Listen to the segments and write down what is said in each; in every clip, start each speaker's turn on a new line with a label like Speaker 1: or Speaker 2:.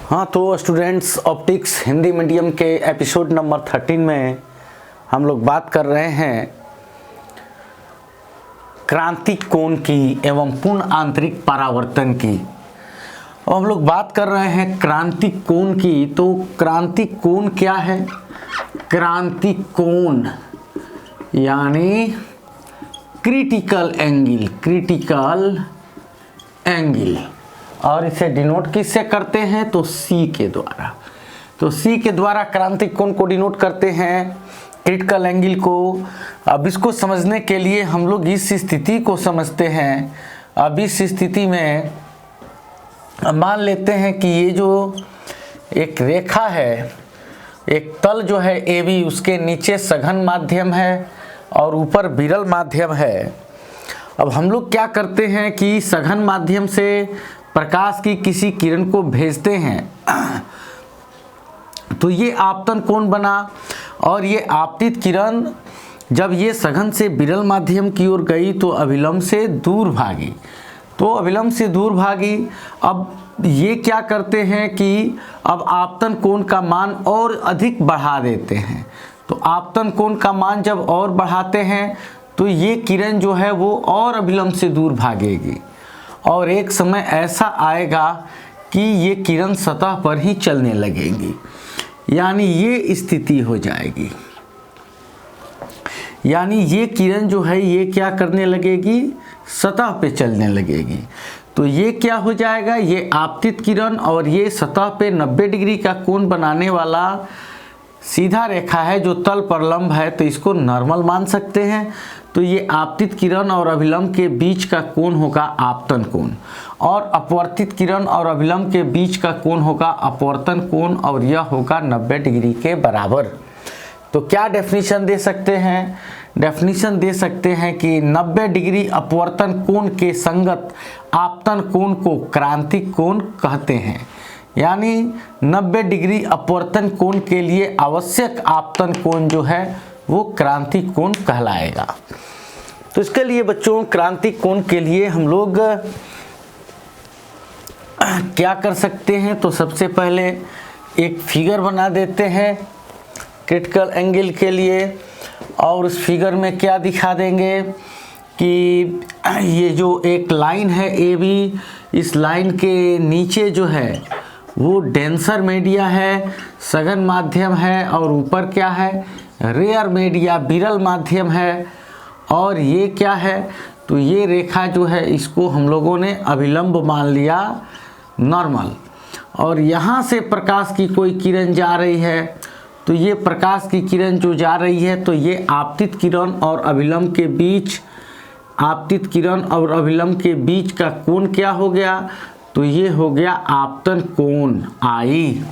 Speaker 1: हाँ, तो students, optics Hindi medium के एपिसोड नंबर 13 में हम लोग बात कर रहे हैं क्रांतिक कोण की एवं पूर्ण आंतरिक परावर्तन की। अब हम लोग बात कर रहे हैं क्रांतिक कोण की। तो क्रांतिक कोण क्या है? क्रांतिक कोण यानी क्रिटिकल एंगल, और इसे डिनोट किससे करते हैं? तो सी के द्वारा। तो सी के द्वारा क्रांतिक कोण को डिनोट करते हैं, क्रिटिकल एंगल को। अब इसको समझने के लिए हम लोग इस स्थिति को समझते हैं। अब इस स्थिति में मान लेते हैं कि ये जो एक रेखा है, एक तल जो है AB, उसके नीचे सघन माध्यम है और ऊपर विरल माध्यम है। अब हम लोग क्या करते हैं कि सघन माध्यम से प्रकाश की किसी किरण को भेजते हैं तो ये आपतन कोण बना, और ये आपतित किरण जब ये सघन से विरल माध्यम की ओर गई तो अभिलंब से दूर भागी। अब ये क्या करते हैं कि अब आपतन कोण का मान और अधिक बढ़ा देते हैं। तो आपतन कोण का मान जब और बढ़ाते हैं तो ये किरण जो है वो और अभिलंब से दूर भागेगी, और एक समय ऐसा आएगा कि ये किरण सतह पर ही चलने लगेगी, यानी ये स्थिति हो जाएगी। यानी ये किरण जो है ये क्या करने लगेगी? सतह पे चलने लगेगी। तो ये क्या हो जाएगा? ये आपतित किरण और ये सतह पे 90 डिग्री का कोण बनाने वाला सीधा रेखा है जो तल पर लंब है, तो इसको नॉर्मल मान सकते हैं। तो ये आपतित किरण और अभिलंब के बीच का कोण होगा आपतन कोण, और अपवर्तित किरण और अभिलंब के बीच का कोण होगा अपवर्तन कोण, और यह होगा 90 डिग्री के बराबर। तो क्या डेफिनेशन दे सकते हैं? डेफिनेशन दे सकते हैं कि 90 डिग्री अपवर्तन कोण के संगत आपतन कोण को क्रांतिक कोण कहते हैं। यानी 90 डिग्री अपवर्तन कोण के लिए आवश्यक आपतन कोण जो है वो क्रांतिक कोण कहलाएगा। तो इसके लिए बच्चों, क्रांतिक कोण के लिए हम लोग क्या कर सकते हैं? तो सबसे पहले एक फिगर बना देते हैं क्रिटिकल एंगल के लिए, और उस फिगर में क्या दिखा देंगे कि ये जो एक लाइन है AB, इस लाइन के नीचे जो है वो डेंसर मीडिया है, सघन माध्यम है, और ऊपर क्या है? रेयर मीडिया, विरल माध्यम है। और ये क्या है? तो ये रेखा जो है इसको हम लोगों ने अभिलंब मान लिया, नॉर्मल। और यहाँ से प्रकाश की कोई किरण जा रही है, तो ये प्रकाश की किरण जो जा रही है तो ये आपतित किरण और अभिलंब के बीच, आपतित किरण और अभिलंब के बीच का कोण क्या हो गया? तो ये हो गया आपतन कोण I।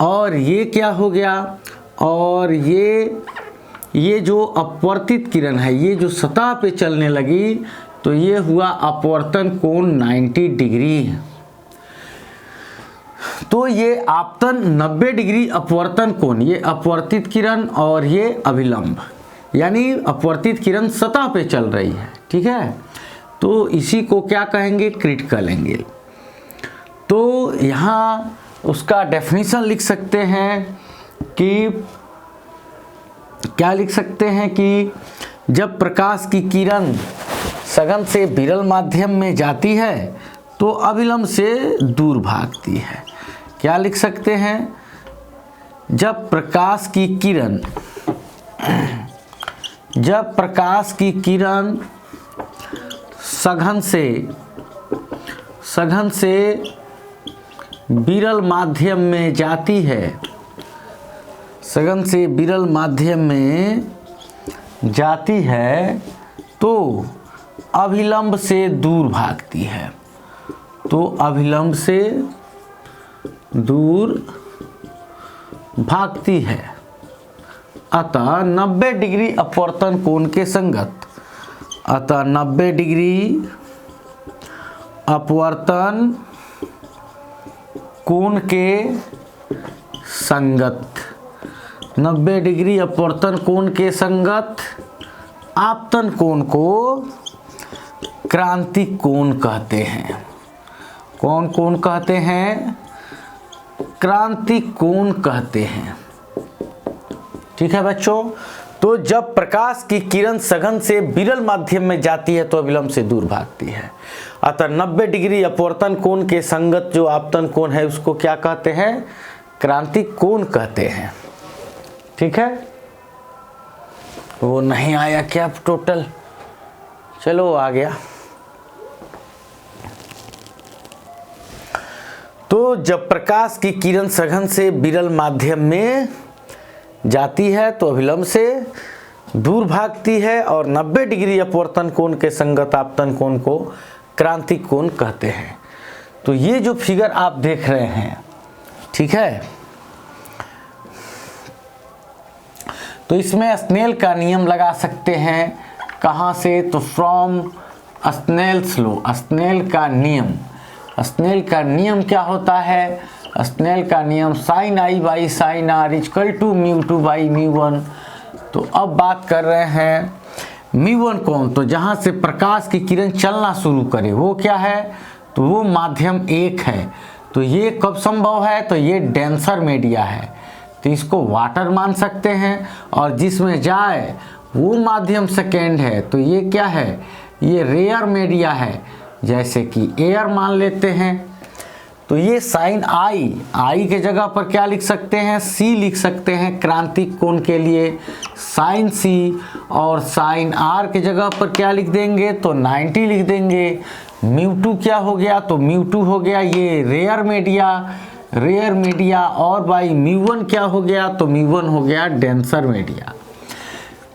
Speaker 1: और ये क्या हो गया? और ये जो अपवर्तित किरण है, ये जो सतह पे चलने लगी, तो ये हुआ अपवर्तन कोण 90 डिग्री। तो ये आपतन 90 डिग्री अपवर्तन कोण, ये अपवर्तित किरण और ये अभिलंब, यानी अपवर्तित किरण सतह पे चल रही है, ठीक है। तो इसी को क्या कहेंगे? Critical angle. तो यहाँ उसका डेफिनेशन लिख सकते हैं कि क्या लिख सकते हैं कि जब प्रकाश की किरण सघन से विरल माध्यम में जाती है तो अभिलंब से दूर भागती है। क्या लिख सकते हैं? जब प्रकाश की किरण सघन से विरल माध्यम में जाती है, सघन से विरल माध्यम में जाती है तो अभिलंब से दूर भागती है। तो अभिलंब से दूर भागती है, अतः 90 डिग्री अपवर्तन कोण के संगत, अतः 90 डिग्री अपवर्तन कोण के संगत, 90 डिग्री अपवर्तन कोण के संगत आपतन कोण को क्रांतिक कोण कहते हैं। कौन कोण कहते हैं? क्रांति कोण कहते हैं। ठीक है बच्चों, तो जब प्रकाश की किरण सघन से विरल माध्यम में जाती है तो अविलंब से दूर भागती है। अतः 90 डिग्री अपवर्तन कोण के संगत जो आपतन कोण है उसको क्या कहते हैं? क्रांति कोण कहते हैं। ठीक है, वो नहीं आया क्या टोटल? चलो आ गया। तो जब प्रकाश की किरण सघन से विरल माध्यम में जाती है तो अभिलंब से दूर भागती है और 90 डिग्री अपवर्तन कोण के संगत आपतन कोण को क्रांति कोण कहते हैं। तो ये जो फिगर आप देख रहे हैं, ठीक है, तो इसमें स्नेल का नियम लगा सकते हैं। कहाँ से? तो फ्रॉम स्नेल्स लॉ। स्नेल का नियम, स्नेल का नियम क्या होता है? स्नेल का नियम sine i by sine r equal to mu two by mu one. तो अब बात कर रहे हैं म्यू वन कौन? तो जहाँ से प्रकाश की किरण चलना शुरू करे वो क्या है? तो वो माध्यम 1 है। तो ये कब संभव है? तो ये डेंसर मीडिया है, तो इसको वाटर मान सकते हैं। और जिसमें जाए वो माध्यम सेकेंड है, तो ये क्या है? ये रेयर मीडिया है, जैसे कि एयर मान लेते हैं। तो ये साइन आई के जगह पर क्या लिख सकते हैं? सी लिख सकते हैं क्रांतिक कोण के लिए, साइन सी। और साइन आर के जगह पर क्या लिख देंगे? तो 90 लिख देंगे। म्यू टू क्या हो गया? तो म्यू टू हो गया ये रेयर मीडिया। और बाई म्यू वन क्या हो गया? तो म्यू वन हो गया डेंसर मीडिया।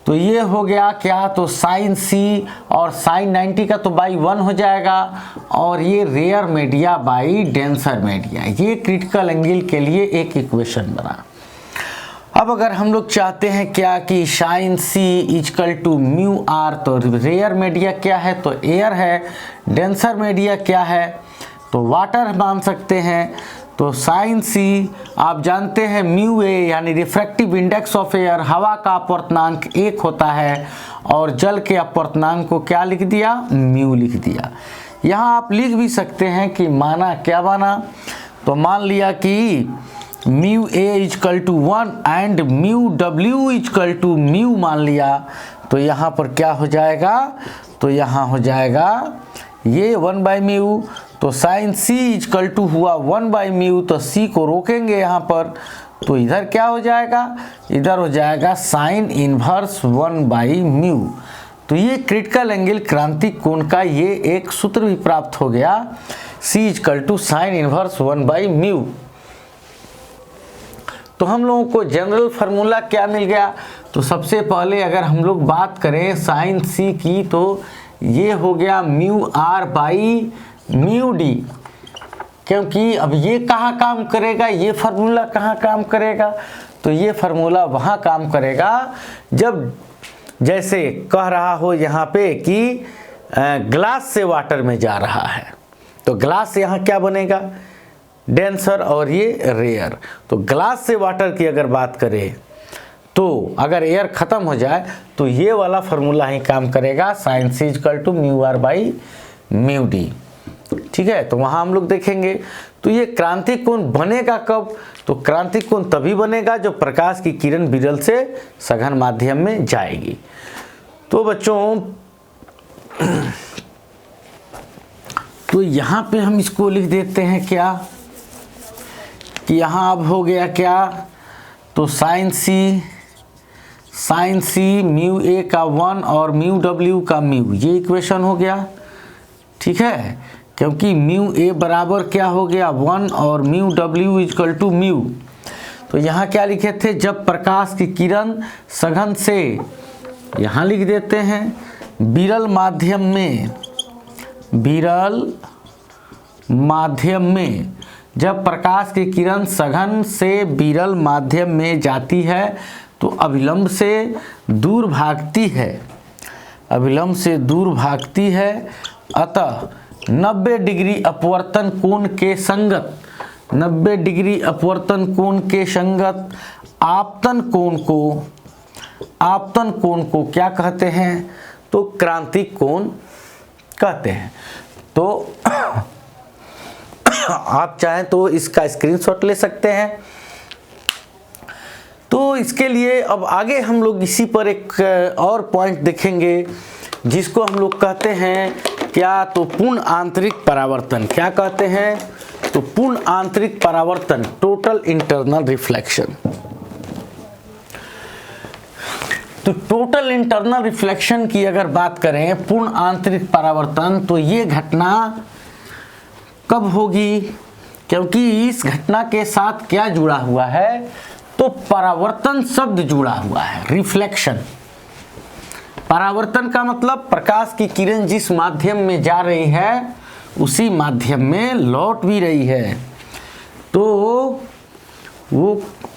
Speaker 1: तो ये हो गया क्या? तो साइन सी और साइन 90 का तो बाई 1 हो जाएगा, और ये rare media by denser media. ये क्रिटिकल एंगल के लिए एक इक्वेशन बना। अब अगर हम लोग चाहते हैं क्या कि sine C equal to mu R, तो रेयर मीडिया क्या है? तो एयर है। डेंसर मीडिया क्या है? तो वाटर मान सकते हैं। तो साइन सी आप जानते हैं म्यू ए यानी रिफ्रैक्टिव इंडेक्स ऑफ एयर, हवा का अपवर्तनांक 1 होता है, और जल के अपवर्तनांक को क्या लिख दिया? म्यू लिख दिया। यहाँ आप लिख भी सकते हैं कि माना क्या माना? तो मान लिया कि mu A equal to 1 and mu W equal to mu मान लिया। तो यहाँ पर क्या हो जाएगा? तो यहाँ हो जाएगा ये 1 बाई म्यू। तो साइन सी इक्वल टू हुआ 1 बाई म्यू, तो सी को रोकेंगे यहाँ पर, तो इधर क्या हो जाएगा? इधर हो जाएगा साइन इनवर्स 1 बाई म्यू। तो ये क्रिटिकल एंगल क्रांतिक कोण का ये एक सूत्र भी प्राप्त हो गया, C equal to sine inverse 1 by mu. तो हम लोगों को जनरल फार्मूला क्या मिल गया? तो सबसे पहले अगर हम लोग बात करें साइन सी की, तो ये हो गया mu R by mu D. क्योंकि अब ये कहाँ काम करेगा? ये फार्मूला कहाँ काम करेगा? तो ये फार्मूला वहाँ काम करेगा जब जैसे कह रहा हो यहाँ पे कि ग्लास से वाटर में जा रहा है, तो ग्लास यहाँ क्या बनेगा? डेंसर, और ये रेयर। तो ग्लास से वाटर की अगर बात करें तो अगर एयर ख़त्म हो जाए तो ये वाला फार्मूला ही काम करेगा, sine C equal to mu R by mu D. ठीक है, तो वहाँ हम लोग देखेंगे। तो ये क्रांतिक कोण बनेगा कब? तो क्रांतिक कोण तभी बनेगा जब प्रकाश की किरण विरल से सघन माध्यम में जाएगी। तो बच्चों, तो यहाँ पे हम इसको लिख देते हैं क्या कि यहाँ अब हो गया क्या? तो साइन सी म्यू ए का 1 और म्यू डब्ल्यू का म्यू, ये इक्वेशन हो गया। ठीक है, क्योंकि म्यू ए बराबर क्या हो गया? 1 और mu W equal to mu. तो यहाँ क्या लिखे थे? जब प्रकाश की किरण सघन से, यहाँ लिख देते हैं विरल माध्यम में, जब प्रकाश की किरण सघन से विरल माध्यम में जाती है तो अविलंब से दूर भागती है। अतः 90 डिग्री अपवर्तन कोण के संगत, 90 डिग्री अपवर्तन कोण के संगत आपतन कोण को क्या कहते हैं? तो क्रांतिक कोण कहते हैं। तो आप चाहें तो इसका स्क्रीनशॉट ले सकते हैं। तो इसके लिए अब आगे हम लोग इसी पर एक और पॉइंट देखेंगे जिसको हम लोग कहते हैं क्या, तो पूर्ण आंतरिक परावर्तन। क्या कहते हैं? तो पूर्ण आंतरिक परावर्तन, टोटल इंटरनल रिफ्लेक्शन। तो टोटल इंटरनल रिफ्लेक्शन की अगर बात करें, पूर्ण आंतरिक परावर्तन, तो ये घटना कब होगी? क्योंकि इस घटना के साथ क्या जुड़ा हुआ है? तो परावर्तन शब्द जुड़ा हुआ है। रिफ्लेक्शन, परावर्तन का मतलब प्रकाश की किरण जिस माध्यम में जा रही है उसी माध्यम में लौट भी रही है। तो वो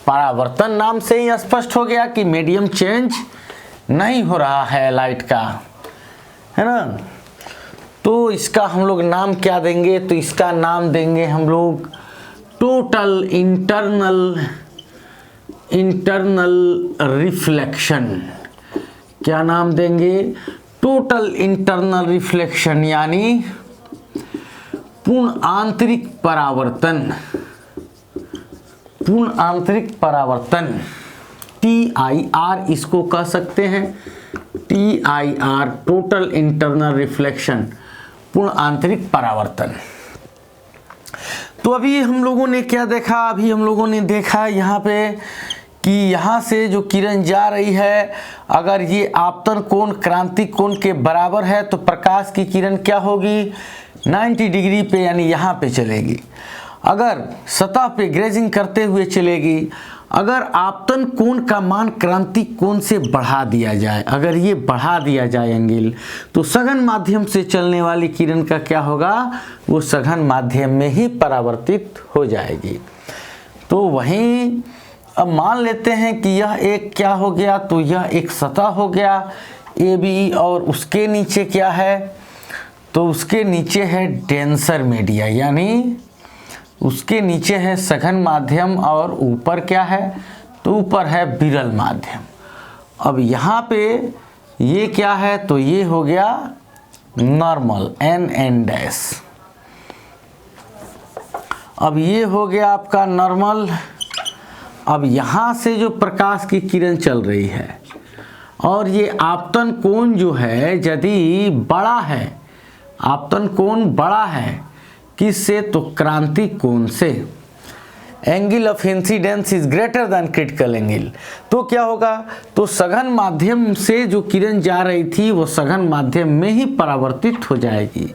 Speaker 1: परावर्तन नाम से ही स्पष्ट हो गया कि मीडियम चेंज नहीं हो रहा है लाइट का, है ना। तो इसका हम लोग नाम क्या देंगे? तो इसका नाम देंगे हम लोग टोटल इंटरनल रिफ्लेक्शन। क्या नाम देंगे? टोटल इंटरनल रिफ्लेक्शन, यानी पूर्ण आंतरिक परावर्तन। पूर्ण आंतरिक परावर्तन, TIR इसको कह सकते हैं। TIR, टोटल इंटरनल रिफ्लेक्शन, पूर्ण आंतरिक परावर्तन। तो अभी हम लोगों ने क्या देखा? अभी हम लोगों ने देखा यहाँ पे कि यहाँ से जो किरण जा रही है, अगर ये आपतन कोण क्रांतिक कोण के बराबर है तो प्रकाश की किरण क्या होगी? 90 डिग्री पे, यानी यहाँ पे चलेगी। अगर सतह पे ग्रेजिंग करते हुए चलेगी। अगर आपतन कोण का मान क्रांतिक कोण से बढ़ा दिया जाए, अगर ये बढ़ा दिया जाए एंगल, तो सघन माध्यम से चलने वाली किरण का क्या होगा? वो सघन माध्यम में ही परावर्तित हो जाएगी। तो वहीं अब मान लेते हैं कि यह एक क्या हो गया? तो यह एक सतह हो गया AB, और उसके नीचे क्या है? तो उसके नीचे है डेंसर मीडिया, यानी उसके नीचे है सघन माध्यम, और ऊपर क्या है? तो ऊपर है विरल माध्यम। अब यहाँ पे ये क्या है? तो ये हो गया नॉर्मल, NN'। अब ये हो गया आपका नॉर्मल। अब यहाँ से जो प्रकाश की किरण चल रही है, और ये आपतन कोण जो है यदि बड़ा है, आपतन कोण बड़ा है किससे? तो क्रांतिक कोण से। Angle of incidence is greater than critical angle. तो क्या होगा? तो सघन माध्यम से जो किरण जा रही थी वो सघन माध्यम में ही परावर्तित हो जाएगी।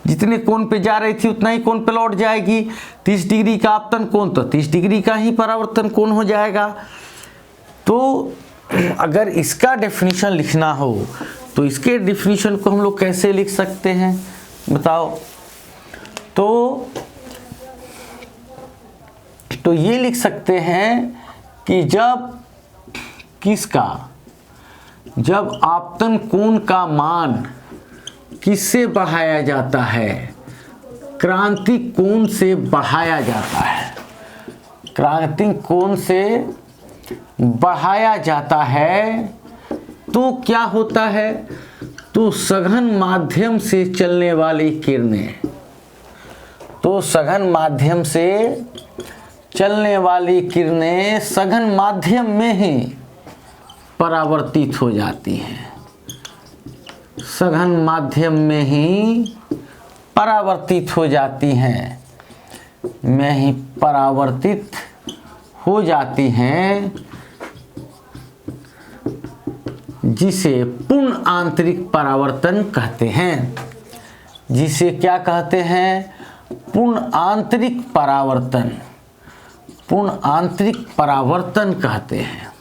Speaker 1: जितने कोण पे जा रही थी उतना ही कोण पे लौट जाएगी। 30 डिग्री का आपतन कोण, तो 30 डिग्री का ही परावर्तन कोण हो जाएगा। तो अगर इसका डेफिनेशन लिखना हो तो इसके डेफिनेशन को हम लोग कैसे लिख सकते हैं बताओ? तो ये लिख सकते हैं कि जब आपतन कोण का मान किससे बढ़ाया जाता है? क्रांतिक कोण से बढ़ाया जाता है। क्रांतिक कोण से बढ़ाया जाता है तो क्या होता है? तो सघन माध्यम से चलने वाली किरणें, तो सघन माध्यम से चलने वाली किरणें सघन माध्यम में ही परावर्तित हो जाती हैं। सघन माध्यम में ही परावर्तित हो जाती हैं, जिसे पूर्ण आंतरिक परावर्तन कहते हैं। जिसे क्या कहते हैं? पूर्ण आंतरिक परावर्तन। पूर्ण आंतरिक परावर्तन कहते हैं।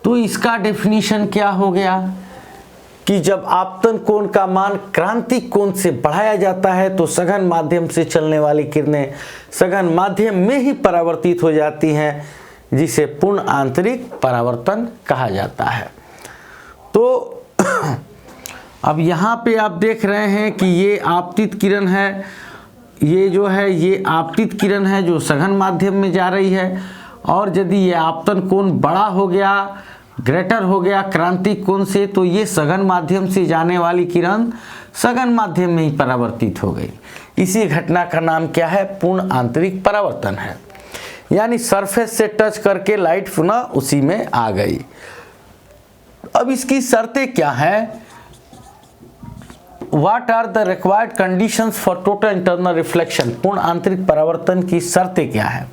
Speaker 1: तो इसका डेफिनेशन क्या हो गया कि जब आपतन कोण का मान क्रांतिक कोण से बढ़ाया जाता है तो सघन माध्यम से चलने वाली किरणें सघन माध्यम में ही परावर्तित हो जाती हैं, जिसे पूर्ण आंतरिक परावर्तन कहा जाता है। तो अब यहाँ पे आप देख रहे हैं कि ये आपतित किरण है, ये जो है ये आपतित किरण है जो सघन माध्यम में जा रही है, और यदि ये आपतन कोण बड़ा हो गया, ग्रेटर हो गया क्रांतिक कोण से, तो ये सघन माध्यम से जाने वाली किरण सघन माध्यम में ही परावर्तित हो गई। इसी घटना का नाम क्या है? पूर्ण आंतरिक परावर्तन है। यानी सरफेस से टच करके लाइट पुनः उसी में आ गई। अब इसकी शर्तें क्या हैं? What are the required conditions for total internal reflection? पूर्ण आंतरिक परावर्तन की शर्तें क्या है?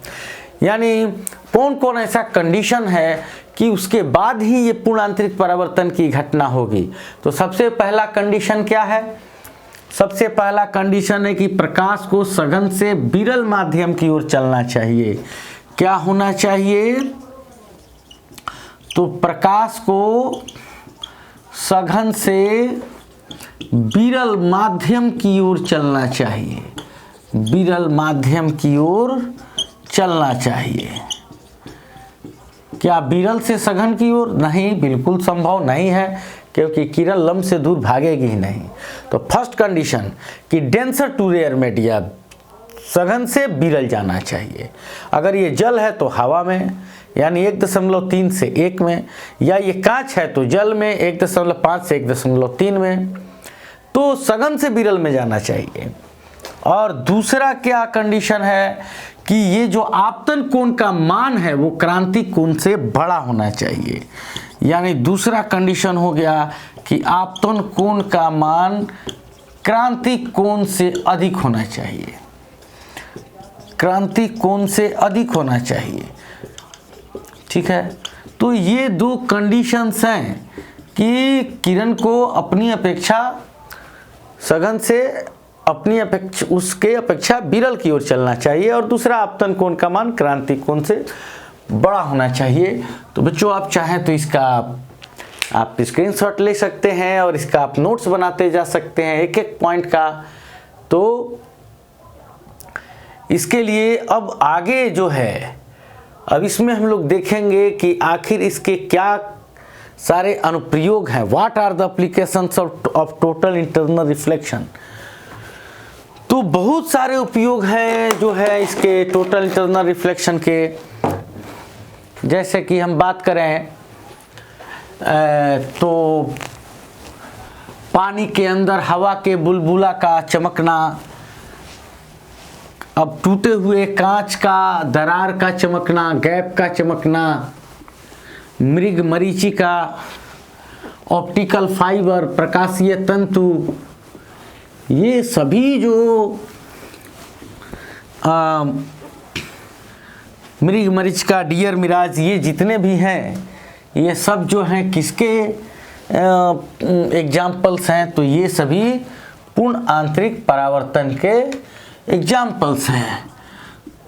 Speaker 1: यानी कौन कौन ऐसा कंडीशन है कि उसके बाद ही ये पूर्ण आंतरिक परावर्तन की घटना होगी? तो सबसे पहला कंडीशन क्या है? सबसे पहला कंडीशन है कि प्रकाश को सघन से विरल माध्यम की ओर चलना चाहिए। क्या होना चाहिए? तो प्रकाश को सघन से विरल माध्यम की ओर चलना चाहिए। विरल माध्यम की ओर चलना चाहिए। क्या विरल से सघन की ओर? नहीं, बिल्कुल संभव नहीं है, क्योंकि किरण लंब से दूर भागेगी ही नहीं। तो फर्स्ट कंडीशन कि डेंसर टू रेयर मीडिया, सघन से विरल जाना चाहिए। अगर ये जल है तो हवा में, यानी 1.3 से 1 में, या ये कांच है तो जल में 1.5 से 1.3 में, तो सघन से विरल में जाना चाहिए। और दूसरा क्या कंडीशन है कि ये जो आपतन कोण का मान है वो क्रांतिक कोण से बड़ा होना चाहिए। यानी दूसरा कंडीशन हो गया कि आपतन कोण का मान क्रांतिक कोण से अधिक होना चाहिए। क्रांतिक कोण से अधिक होना चाहिए। ठीक है, तो ये दो कंडीशंस हैं कि किरण को अपनी अपेक्षा सघन से उसके अपेक्षा विरल की ओर चलना चाहिए, और दूसरा आपतन कोण का मान क्रांतिक कोण से बड़ा होना चाहिए। तो बच्चों, आप चाहें तो इसका आप स्क्रीनशॉट ले सकते हैं और इसका आप नोट्स बनाते जा सकते हैं एक एक पॉइंट का। तो इसके लिए अब आगे जो है, अब इसमें हम लोग देखेंगे कि आखिर इसके क्या सारे अनुप्रयोग हैं। What are the applications of total internal reflection. तो बहुत सारे उपयोग हैं जो है इसके टोटल इंटरनल रिफ्लेक्शन के। जैसे कि हम बात करें तो पानी के अंदर हवा के बुलबुला का चमकना, अब टूटे हुए कांच का दरार का चमकना, गैप का चमकना, मृग मरीचिका, ऑप्टिकल फाइबर, प्रकाशीय तंतु, ये सभी जो मृग मरीचिका, डियर मिराज, ये जितने भी हैं, ये सब जो हैं किसके एग्जाम्पल्स हैं? तो ये सभी पूर्ण आंतरिक परावर्तन के एग्जाम्पल्स हैं।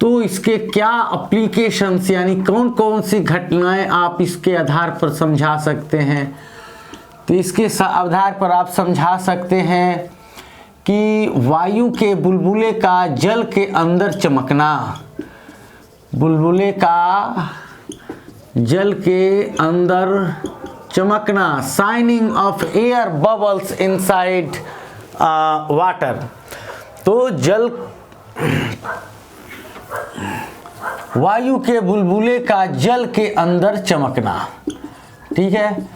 Speaker 1: तो इसके क्या एप्लीकेशंस, यानी कौन कौन सी घटनाएं आप इसके आधार पर समझा सकते हैं? तो इसके आधार पर आप समझा सकते हैं कि वायु के बुलबुले का जल के अंदर चमकना, बुलबुले का जल के अंदर चमकना, shining of air bubbles inside water. तो जल, वायु के बुलबुले का जल के अंदर चमकना, ठीक है।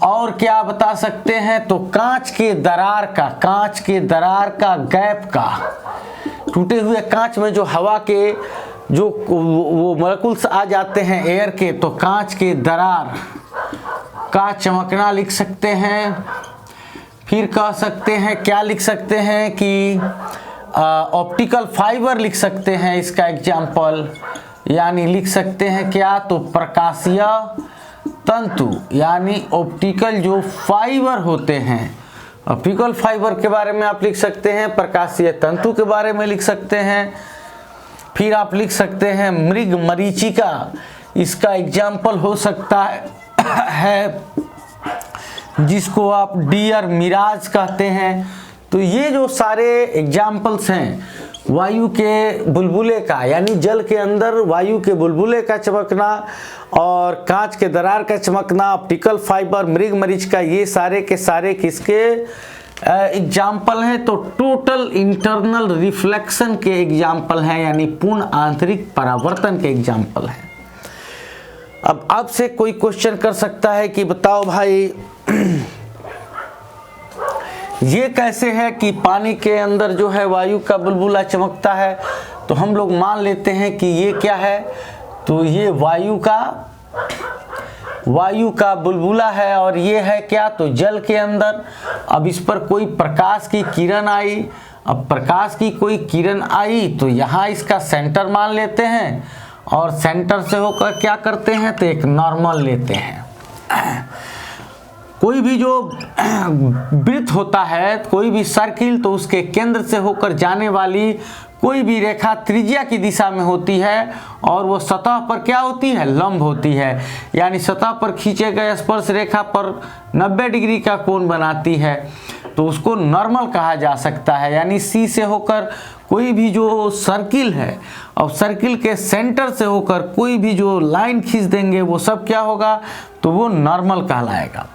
Speaker 1: और क्या बता सकते हैं? तो कांच के दरार का गैप का, टूटे हुए कांच में जो हवा के जो वो मॉलिक्यूल्स आ जाते हैं एयर के, तो कांच के दरार का चमकना लिख सकते हैं। फिर कह सकते हैं, क्या लिख सकते हैं कि ऑप्टिकल फाइबर लिख सकते हैं इसका एग्जाम्पल, यानी लिख सकते हैं क्या? तो प्रकाशीय तंतु, यानी ऑप्टिकल जो फाइबर होते हैं, ऑप्टिकल फाइबर के बारे में आप लिख सकते हैं, प्रकाशीय तंतु के बारे में लिख सकते हैं। फिर आप लिख सकते हैं मृग मरीचिका, इसका एग्जाम्पल हो सकता है जिसको आप डियर मिराज कहते हैं। तो ये जो सारे एग्जाम्पल्स हैं वायु के बुलबुले का, यानी जल के अंदर वायु के बुलबुले का चमकना और कांच के दरार का चमकना, ऑप्टिकल फाइबर, मृग मरीचिका, ये सारे के सारे किसके एग्जाम्पल हैं? तो टोटल इंटरनल रिफ्लेक्शन के एग्जाम्पल हैं, यानी पूर्ण आंतरिक परावर्तन के एग्जाम्पल हैं। अब आपसे कोई क्वेश्चन कर सकता है कि बताओ भाई ये कैसे है कि पानी के अंदर जो है वायु का बुलबुला चमकता है, तो हम लोग मान लेते हैं कि ये क्या है, तो ये वायु का बुलबुला है, और ये है क्या, तो जल के अंदर। अब इस पर कोई प्रकाश की किरण आई, अब प्रकाश की कोई किरण आई तो यहाँ इसका सेंटर मान लेते हैं, और सेंटर से होकर क्या करते हैं, तो एक नॉर्मल लेते हैं। कोई भी जो वृत्त होता है, कोई भी सर्किल, तो उसके केंद्र से होकर जाने वाली कोई भी रेखा त्रिज्या की दिशा में होती है, और वो सतह पर क्या होती है, लंब होती है। यानी सतह पर खींचे गए स्पर्श रेखा पर 90 डिग्री का कोण बनाती है, तो उसको नॉर्मल कहा जा सकता है। यानी सी से होकर कोई भी जो सर्किल है, और सर्किल के सेंटर से होकर कोई भी जो लाइन खींच देंगे, वो सब क्या होगा, तो वो नॉर्मल कहलाएगा।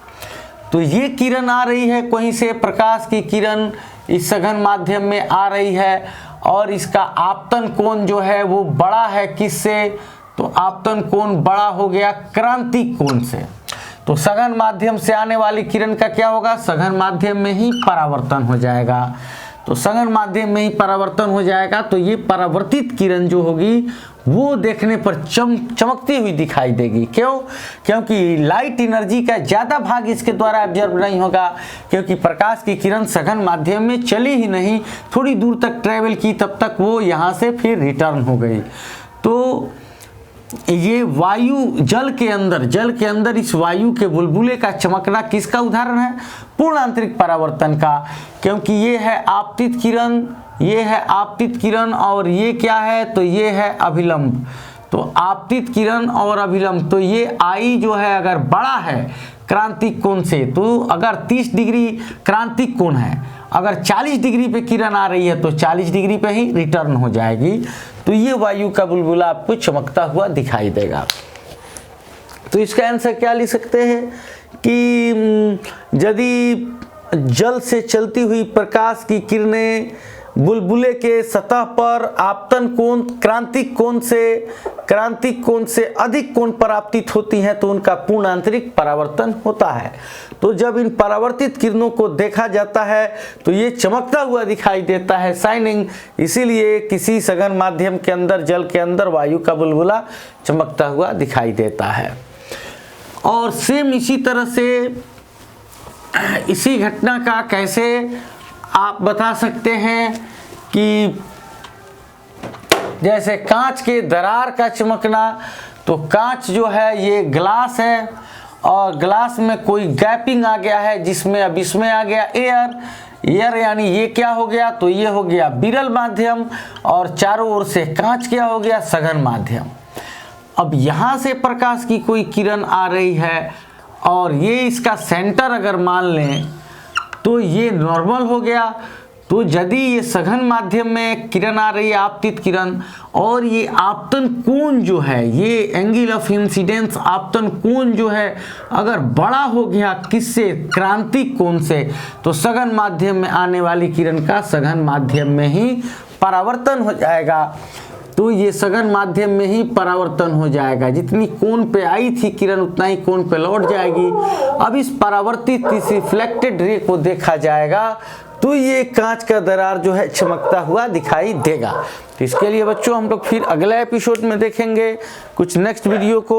Speaker 1: तो ये किरण आ रही है कहीं से, प्रकाश की किरण इस सघन माध्यम में आ रही है, और इसका आपतन कोण जो है वो बड़ा है किससे, तो आपतन कोण बड़ा हो गया क्रांतिक कोण से। तो सघन माध्यम से आने वाली किरण का क्या होगा, सघन माध्यम में ही परावर्तन हो जाएगा। तो सघन माध्यम में ही परावर्तन हो जाएगा, तो ये परावर्तित किरण जो होगी वो देखने पर चमकती हुई दिखाई देगी। क्यों? क्योंकि लाइट एनर्जी का ज़्यादा भाग इसके द्वारा ऑब्जर्व नहीं होगा, क्योंकि प्रकाश की किरण सघन माध्यम में चली ही नहीं, थोड़ी दूर तक ट्रेवल की, तब तक वो यहाँ से फिर रिटर्न हो गई। तो ये वायु जल के अंदर इस वायु के बुलबुले का चमकना किसका उदाहरण है, पूर्ण आंतरिक परावर्तन का। क्योंकि ये है आपतित किरण, और ये क्या है, तो ये है अभिलंब। तो आपतित किरण और अभिलंब, तो ये आई जो है अगर बड़ा है क्रांतिक कोण से, तो अगर 30 डिग्री क्रांतिक कोण है, अगर 40 डिग्री पे किरण आ रही है तो 40 डिग्री पे ही रिटर्न हो जाएगी। तो ये वायु का बुलबुला आपको चमकता हुआ दिखाई देगा। तो इसका आंसर क्या लिख सकते हैं कि यदि जल से चलती हुई प्रकाश की किरणें बुलबुले के सतह पर आपतन कोण क्रांतिक कोण से अधिक कोण पर आपतित होती हैं, तो उनका पूर्ण आंतरिक परावर्तन होता है। तो जब इन परावर्तित किरणों को देखा जाता है तो ये चमकता हुआ दिखाई देता है, शाइनिंग। इसीलिए किसी सघन माध्यम के अंदर, जल के अंदर वायु का बुलबुला चमकता हुआ दिखाई देता है। और सेम इसी तरह से इसी घटना का कैसे आप बता सकते हैं कि जैसे कांच के दरार का चमकना, तो कांच जो है ये ग्लास है, और ग्लास में कोई गैपिंग आ गया है, जिसमें अब इसमें आ गया एयर, यानी ये क्या हो गया, तो ये हो गया विरल माध्यम, और चारों ओर से कांच क्या हो गया, सघन माध्यम। अब यहाँ से प्रकाश की कोई किरण आ रही है, और ये इसका सेंटर अगर मान लें तो ये नॉर्मल हो गया। तो यदि ये सघन माध्यम में किरण आ रही है, आपतित किरण, और ये आपतन कोण जो है, ये एंगल ऑफ इंसिडेंस आपतन कोण जो है अगर बड़ा हो गया किससे, क्रांतिक कोण से, तो सघन माध्यम में आने वाली किरण का सघन माध्यम में ही परावर्तन हो जाएगा। तो ये सघन माध्यम में ही परावर्तन हो जाएगा, जितनी कोण पे आई थी किरण उतना ही कोण पे लौट जाएगी। अब इस परावर्तित इस रिफ्लेक्टेड रे को देखा जाएगा तो ये कांच का दरार जो है चमकता हुआ दिखाई देगा। तो इसके लिए बच्चों हम लोग फिर अगला एपिसोड में देखेंगे कुछ नेक्स्ट वीडियो को।